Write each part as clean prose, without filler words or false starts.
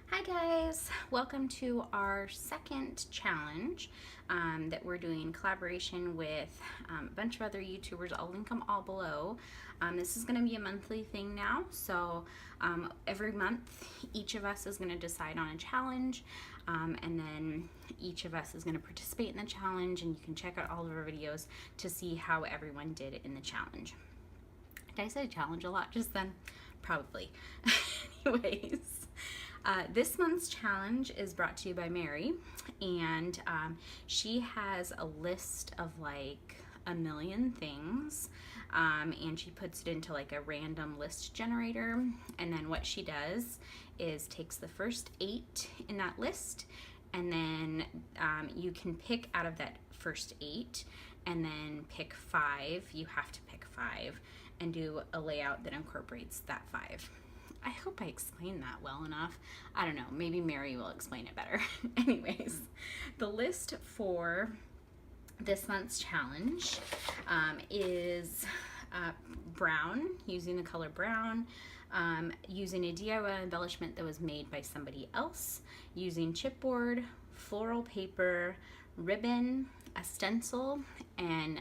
Hi guys, welcome to our second challenge that we're doing in collaboration with a bunch of other YouTubers. I'll link them all below. This is going to be a monthly thing now, so every month each of us is going to decide on a challenge, and then each of us is going to participate in the challenge, and you can check out all of our videos to see how everyone did in the challenge. Did I say challenge a lot just then? Probably. Anyways. This month's challenge is brought to you by Mary, and she has a list of like a million things, and she puts it into like a random list generator, and then what she does is takes the first 8 in that list, and then you can pick out of that first 8 and then pick 5. You have to pick 5 and do a layout that incorporates that 5. I hope I explained that well enough. I don't know, maybe Mary will explain it better. Anyways, the list for this month's challenge is brown, using the color brown, using a DIY embellishment that was made by somebody else, using chipboard, floral paper, ribbon, a stencil, and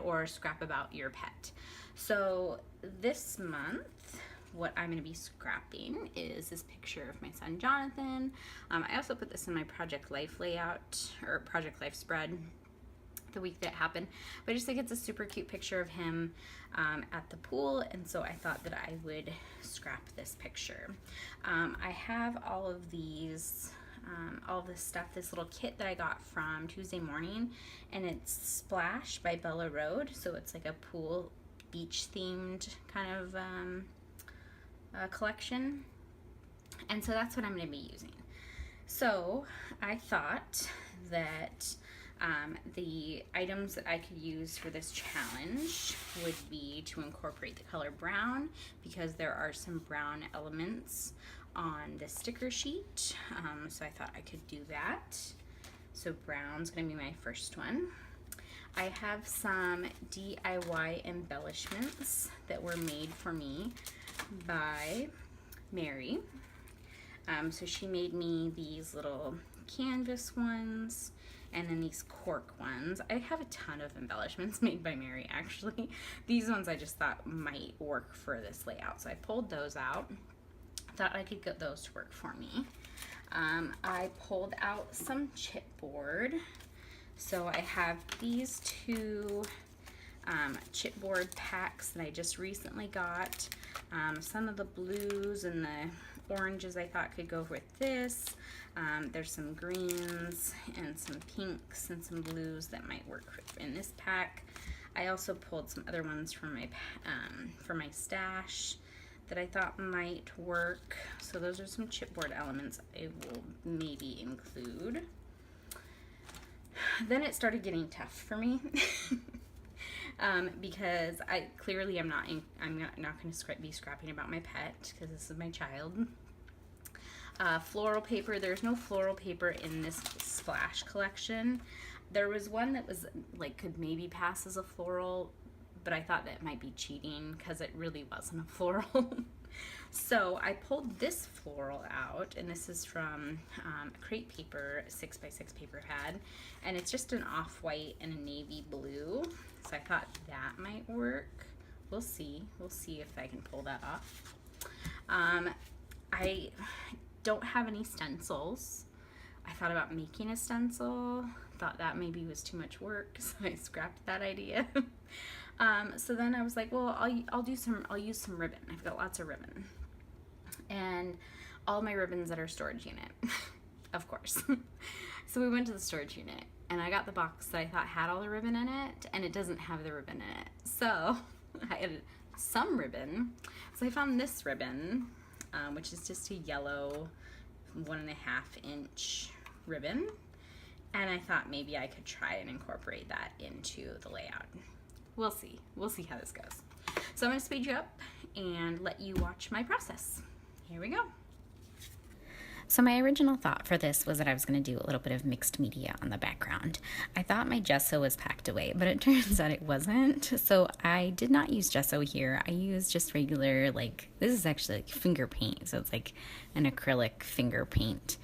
or scrap about your pet. So this month, what I'm going to be scrapping is this picture of my son Jonathan. I also put this in my Project Life layout, or Project Life spread, the week that happened. But I just think it's a super cute picture of him at the pool, and so I thought that I would scrap this picture. I have all of these, all this stuff, this little kit that I got from Tuesday Morning, and it's Splash by Bella Road, so it's like a pool beach themed kind of collection, and so that's what I'm going to be using. So I thought that the items that I could use for this challenge would be to incorporate the color brown, because there are some brown elements on the sticker sheet, so I thought I could do that. So brown's going to be my first one. I have some DIY embellishments that were made for me by Mary. So she made me these little canvas ones and then these cork ones. I have a ton of embellishments made by Mary, actually. These ones I just thought might work for this layout, so I pulled those out. Thought I could get those to work for me. I pulled out some chipboard. So I have these 2 chipboard packs that I just recently got. Some of the blues and the oranges I thought could go with this. There's some greens and some pinks and some blues that might work in this pack. I also pulled some other ones from my stash that I thought might work. So those are some chipboard elements I will maybe include. Then it started getting tough for me. Because I'm not going to be scrapping about my pet, because this is my child. Floral paper. There's no floral paper in this Splash collection. There was one that was like could maybe pass as a floral, but I thought that might be cheating because it really wasn't a floral. So I pulled this floral out, and this is from Crate Paper 6x6 paper pad, and it's just an off-white and a navy blue, so I thought that might work. We'll see if I can pull that off. I don't have any stencils. I thought about making a stencil, thought that maybe was too much work, so I scrapped that idea. So then I was like, well, I'll use some ribbon. I've got lots of ribbon, and all my ribbons at our storage unit, of course. So we went to the storage unit, and I got the box that I thought had all the ribbon in it, and it doesn't have the ribbon in it. So I had some ribbon. So I found this ribbon, which is just a yellow 1.5 inch ribbon, and I thought maybe I could try and incorporate that into the layout. We'll see how this goes. So I'm going to speed you up and let you watch my process. Here we go. So my original thought for this was that I was going to do a little bit of mixed media on the background. I thought my gesso was packed away, but it turns out it wasn't. So I did not use gesso here. I used just regular, like, this is actually like finger paint. So it's like an acrylic finger paint,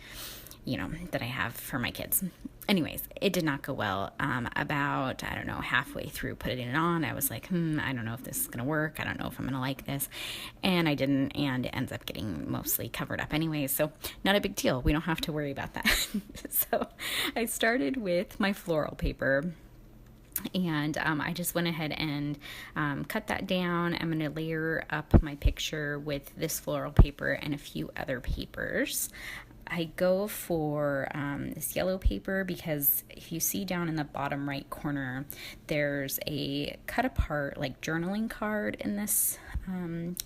you know, that I have for my kids. Anyways, it did not go well. About, I don't know, halfway through putting it on, I was like, I don't know if this is going to work. I don't know if I'm going to like this. And I didn't, and it ends up getting mostly covered up anyways. So not a big deal. We don't have to worry about that. So I started with my floral paper. And I just went ahead and cut that down. I'm going to layer up my picture with this floral paper and a few other papers. I go for this yellow paper because if you see down in the bottom right corner, there's a cut apart like journaling card in this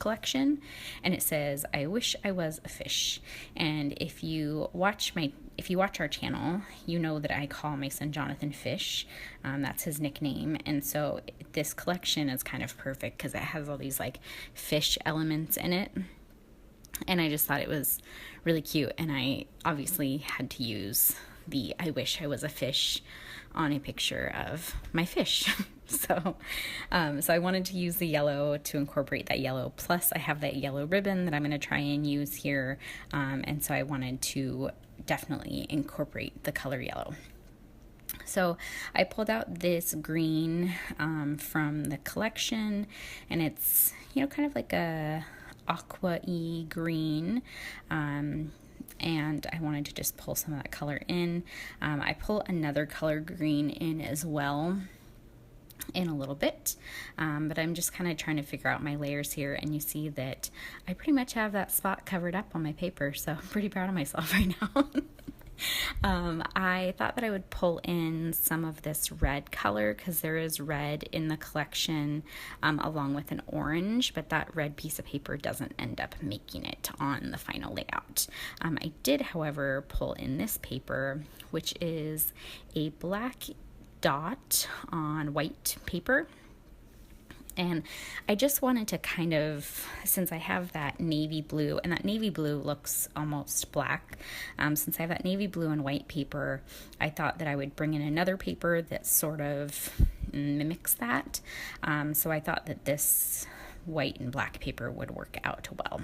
collection, and it says, "I wish I was a fish." And if you watch our channel, you know that I call my son Jonathan Fish. That's his nickname. And so this collection is kind of perfect because it has all these like fish elements in it. And I just thought it was really cute. And I obviously had to use the "I wish I was a fish" on a picture of my fish. So I wanted to use the yellow to incorporate that yellow. Plus I have that yellow ribbon that I'm going to try and use here. And so I wanted to definitely incorporate the color yellow. So I pulled out this green from the collection, and it's, you know, kind of like a aqua-y green, and I wanted to just pull some of that color in. I pull another color green in as well in a little bit, but I'm just kind of trying to figure out my layers here, and you see that I pretty much have that spot covered up on my paper, so I'm pretty proud of myself right now. I thought that I would pull in some of this red color because there is red in the collection along with an orange, but that red piece of paper doesn't end up making it on the final layout. I did, however, pull in this paper, which is a black dot on white paper. And I just wanted to kind of, since I have that navy blue, and that navy blue looks almost black, since I have that navy blue and white paper, I thought that I would bring in another paper that sort of mimics that. So I thought that this white and black paper would work out well.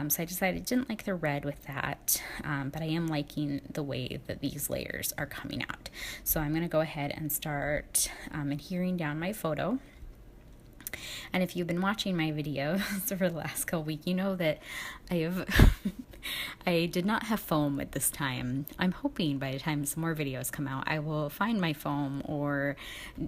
So I decided I didn't like the red with that, but I am liking the way that these layers are coming out. So I'm going to go ahead and start adhering down my photo. And if you've been watching my videos for the last couple weeks, you know that I did not have foam at this time. I'm hoping by the time some more videos come out, I will find my foam, or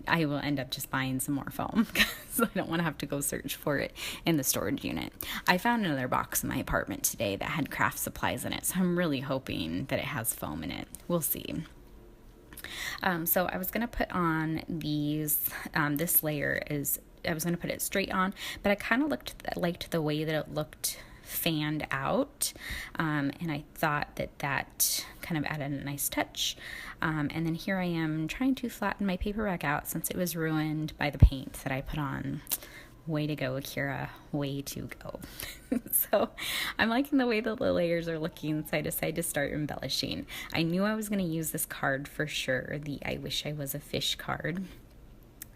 I will end up just buying some more foam because I don't want to have to go search for it in the storage unit. I found another box in my apartment today that had craft supplies in it, so I'm really hoping that it has foam in it. We'll see. So I was going to put on these, this layer is, I was going to put it straight on, but I kind of liked the way that it looked fanned out, and I thought that kind of added a nice touch. And then here I am trying to flatten my paper back out since it was ruined by the paint that I put on. Way to go, Akira. Way to go. So I'm liking the way that the layers are looking, so I decided to start embellishing. I knew I was going to use this card for sure, the "I wish I was a fish" card.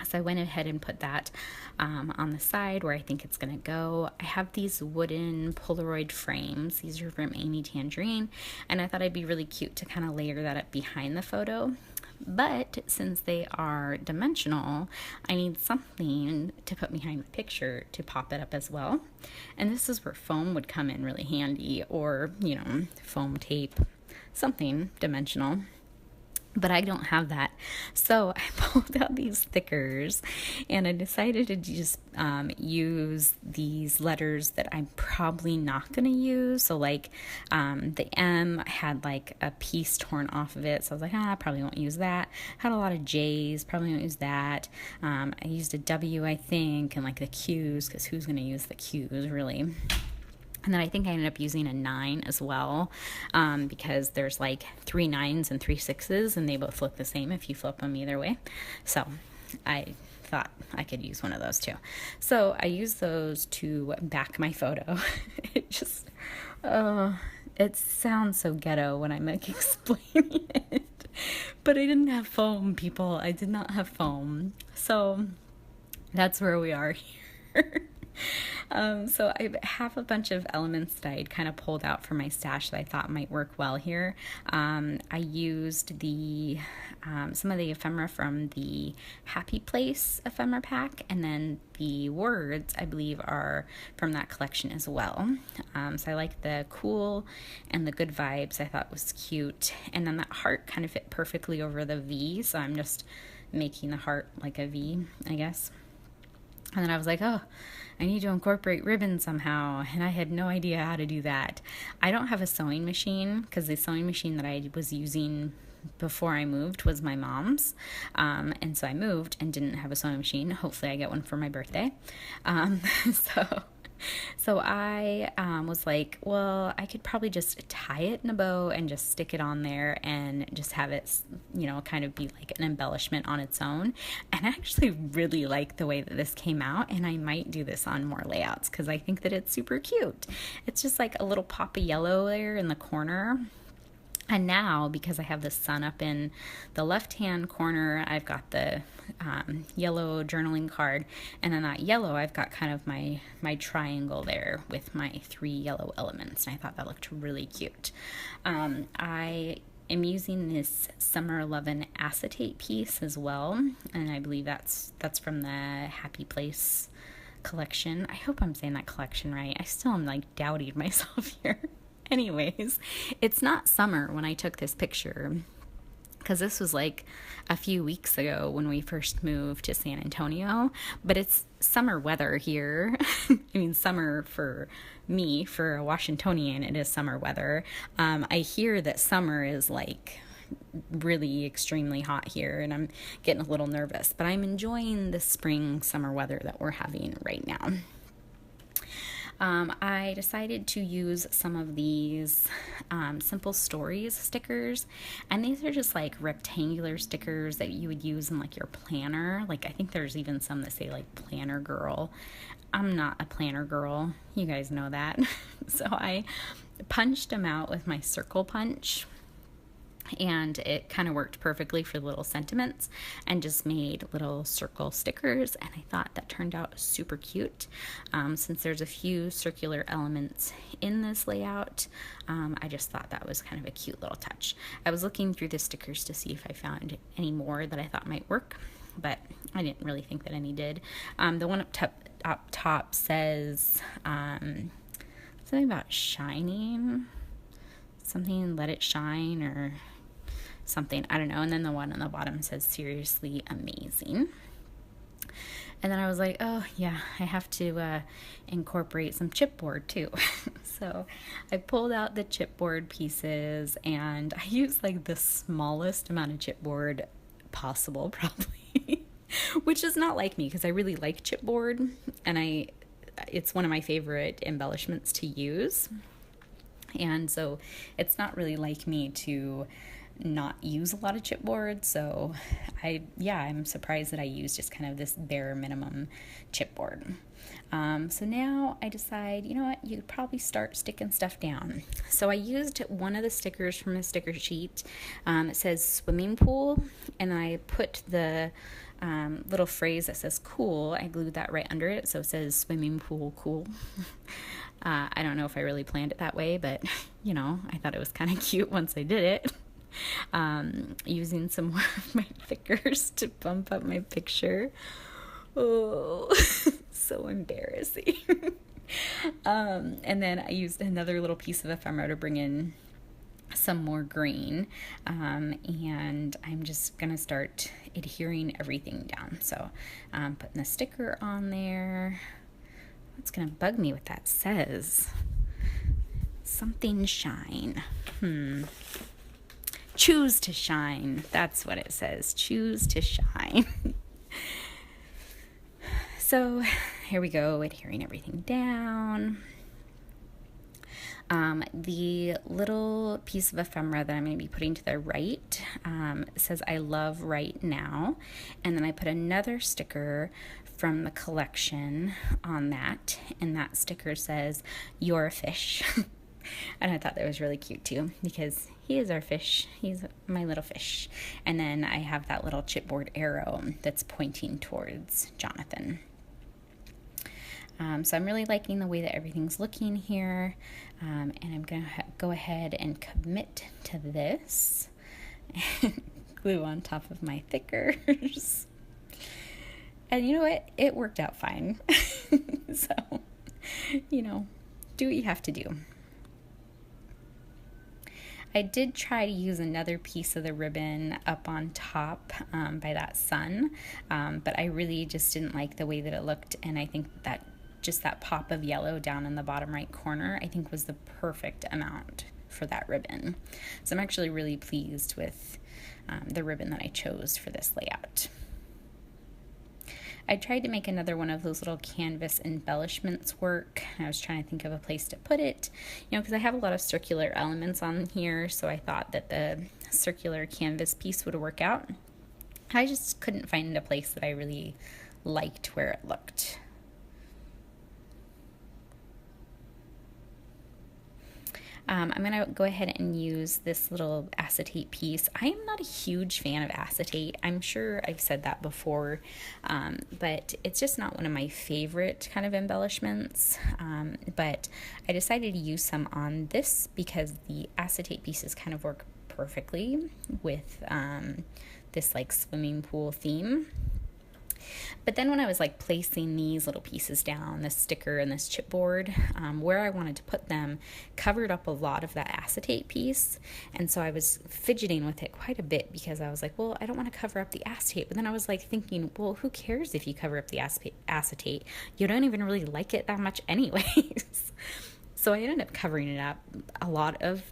So I went ahead and put that on the side where I think it's going to go. I have these wooden Polaroid frames. These are from Amy Tangerine, and I thought it'd be really cute to kind of layer that up behind the photo. But since they are dimensional, I need something to put behind the picture to pop it up as well. And this is where foam would come in really handy, or, you know, foam tape, something dimensional. But I don't have that. So I pulled out these stickers and I decided to just use these letters that I'm probably not going to use. So like the M had like a piece torn off of it. So I was like, I probably won't use that. Had a lot of J's, probably won't use that. I used a W, I think, and like the Q's, because who's going to use the Q's really? And then I think I ended up using a 9 as well, because there's like 3 9s and 3 6s, and they both look the same if you flip them either way. So I thought I could use one of those too. So I used those to back my photo. It just, It sounds so ghetto when I'm like explaining it, but I didn't have foam, people. I did not have foam. So that's where we are here. So I have a bunch of elements that I had kind of pulled out from my stash that I thought might work well here. I used the some of the ephemera from the Happy Place ephemera pack, and then the words, I believe, are from that collection as well. So I like the cool and the good vibes. I thought was cute. And then that heart kind of fit perfectly over the V, so I'm just making the heart like a V, I guess. And then I was like, oh, I need to incorporate ribbon somehow. And I had no idea how to do that. I don't have a sewing machine because the sewing machine that I was using before I moved was my mom's. And so I moved and didn't have a sewing machine. Hopefully I get one for my birthday. So I was like, well, I could probably just tie it in a bow and just stick it on there and just have it, kind of be like an embellishment on its own. And I actually really like the way that this came out, and I might do this on more layouts because I think that it's super cute. It's just like a little pop of yellow there in the corner. And now, because I have the sun up in the left-hand corner, I've got the yellow journaling card. And then that yellow, I've got kind of my triangle there with my 3 yellow elements. And I thought that looked really cute. I am using this Summer Lovin' acetate piece as well. And I believe that's from the Happy Place collection. I hope I'm saying that collection right. I still am like doubting myself here. Anyways, it's not summer when I took this picture because this was like a few weeks ago when we first moved to San Antonio, but it's summer weather here. I mean, summer for me, for a Washingtonian, it is summer weather. I hear that summer is like really extremely hot here, and I'm getting a little nervous, but I'm enjoying the spring summer weather that we're having right now. I decided to use some of these Simple Stories stickers, and these are just like rectangular stickers that you would use in like your planner. Like I think there's even some that say like Planner Girl. I'm not a planner girl, you guys know that. So I punched them out with my circle punch, and it kind of worked perfectly for little sentiments, and just made little circle stickers, and I thought that turned out super cute. Since there's a few circular elements in this layout, I just thought that was kind of a cute little touch. I was looking through the stickers to see if I found any more that I thought might work, but I didn't really think that any did. The one up top says something about shining, something let it shine or something, I don't know. And then the one on the bottom says seriously amazing. And then I was like, oh yeah, I have to incorporate some chipboard too. So I pulled out the chipboard pieces, and I used like the smallest amount of chipboard possible probably, which is not like me because I really like chipboard, and it's one of my favorite embellishments to use. And so it's not really like me to not use a lot of chipboard. So I'm surprised that I used just kind of this bare minimum chipboard. So now I decide, you know what, you could probably start sticking stuff down. So I used one of the stickers from the sticker sheet. It says swimming pool, and I put the little phrase that says cool, I glued that right under it, so it says swimming pool cool. I don't know if I really planned it that way, but I thought it was kind of cute once I did it. Using some more of my thickers to bump up my picture. Oh, so embarrassing. And then I used another little piece of ephemera to bring in some more green, and I'm just gonna start adhering everything down. So putting the sticker on there. What's gonna bug me what that says? Something shine. Choose to shine. That's what it says. Choose to shine. So here we go, adhering everything down. The little piece of ephemera that I'm going to be putting to the right says I love right now. And then I put another sticker from the collection on that. And that sticker says you're a fish. And I thought that was really cute too, because he is our fish. He's my little fish. And then I have that little chipboard arrow that's pointing towards Jonathan. So I'm really liking the way that everything's looking here. And I'm going to go ahead and commit to this. Glue on top of my thickers. And you know what? It worked out fine. So, do what you have to do. I did try to use another piece of the ribbon up on top by that sun, but I really just didn't like the way that it looked, and I think that just that pop of yellow down in the bottom right corner, I think was the perfect amount for that ribbon. So I'm actually really pleased with the ribbon that I chose for this layout. I tried to make another one of those little canvas embellishments work. I was trying to think of a place to put it, because I have a lot of circular elements on here, so I thought that the circular canvas piece would work out. I just couldn't find a place that I really liked where it looked. I'm going to go ahead and use this little acetate piece. I am not a huge fan of acetate. I'm sure I've said that before, but it's just not one of my favorite kind of embellishments. But I decided to use some on this because the acetate pieces kind of work perfectly with this like swimming pool theme. But then when I was like placing these little pieces down, this sticker and this chipboard, where I wanted to put them covered up a lot of that acetate piece. And so I was fidgeting with it quite a bit because I was like, well, I don't want to cover up the acetate. But then I was like thinking, well, who cares if you cover up the acetate? You don't even really like it that much anyways. So I ended up covering it up, a lot of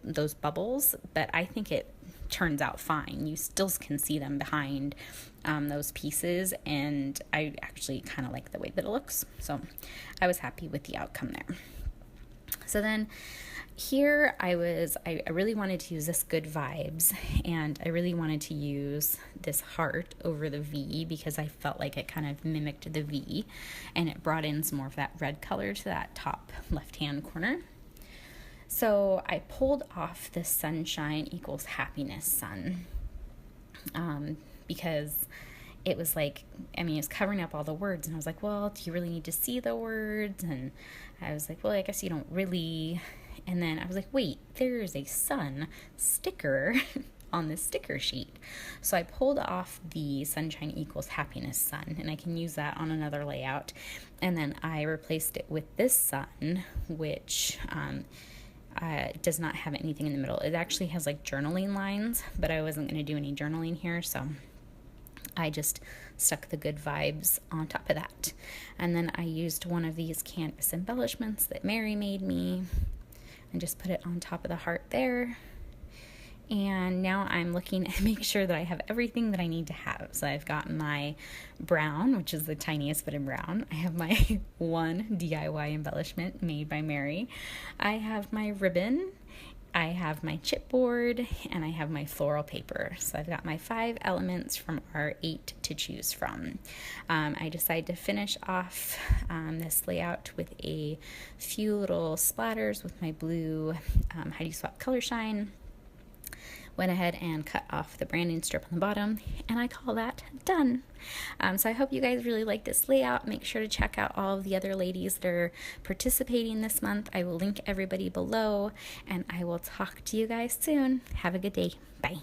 those bubbles, but I think it turns out fine. You still can see them behind those pieces, and I actually kind of like the way that it looks. So I was happy with the outcome there. So then here I really wanted to use this Good Vibes, and I really wanted to use this heart over the V because I felt like it kind of mimicked the V, and it brought in some more of that red color to that top left-hand corner. So I pulled off the sunshine equals happiness sun because it was like, it was covering up all the words, and I was like, well, do you really need to see the words? And I was like, well, I guess you don't really. And then I was like, wait, there's a sun sticker on this sticker sheet. So I pulled off the sunshine equals happiness sun, and I can use that on another layout. And then I replaced it with this sun, which does not have anything in the middle. It actually has like journaling lines, but I wasn't going to do any journaling here, so I just stuck the Good Vibes on top of that. And then I used one of these canvas embellishments that Mary made me and just put it on top of the heart there. And now I'm looking to make sure that I have everything that I need to have. So I've got my brown, which is the tiniest bit of brown. I have my one DIY embellishment made by Mary. I have my ribbon. I have my chipboard, and I have my floral paper. So I've got my 5 elements from our 8 to choose from. I decided to finish off this layout with a few little splatters with my blue Heidi Swap Color Shine. Went ahead and cut off the branding strip on the bottom, and I call that done. So I hope you guys really like this layout. Make sure to check out all of the other ladies that are participating this month. I will link everybody below, and I will talk to you guys soon. Have a good day. Bye.